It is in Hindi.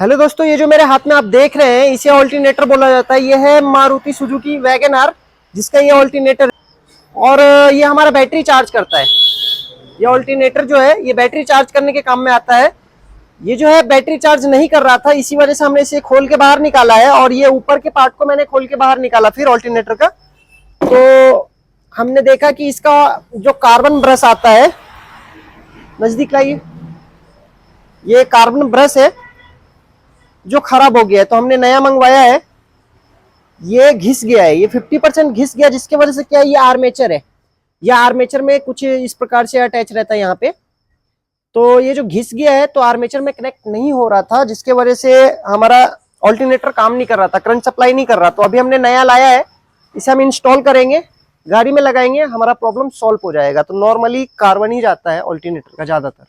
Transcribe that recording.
हेलो दोस्तों, ये जो मेरे हाथ में आप देख रहे हैं इसे ऑल्टरनेटर बोला जाता है। ये है मारुति सुजुकी वैगन आर, जिसका ये ऑल्टरनेटर और ये हमारा बैटरी चार्ज करता है। ये ऑल्टरनेटर जो है ये बैटरी चार्ज करने के काम में आता है। ये जो है बैटरी चार्ज नहीं कर रहा था, इसी वजह से हमने इसे खोल के बाहर निकाला है और ये ऊपर के पार्ट को मैंने खोल के बाहर निकाला फिर ऑल्टरनेटर का। तो हमने देखा कि इसका जो कार्बन ब्रश आता है, नजदीक लाइए, ये कार्बन ब्रश है जो खराब हो गया है, तो हमने नया मंगवाया है। ये घिस गया है, ये 50% घिस गया, जिसके वजह से क्या है, ये आर्मेचर है। ये आर्मेचर में कुछ इस प्रकार से अटैच रहता है यहाँ पे। तो ये जो घिस गया है तो आर्मेचर में कनेक्ट नहीं हो रहा था, जिसके वजह से हमारा ऑल्टरनेटर काम नहीं कर रहा था, करंट सप्लाई नहीं कर रहा। तो अभी हमने नया लाया है, इसे हम इंस्टॉल करेंगे, गाड़ी में लगाएंगे, हमारा प्रॉब्लम सॉल्व हो जाएगा। तो नॉर्मली कार्बन ही जाता है ऑल्टरनेटर का ज्यादातर।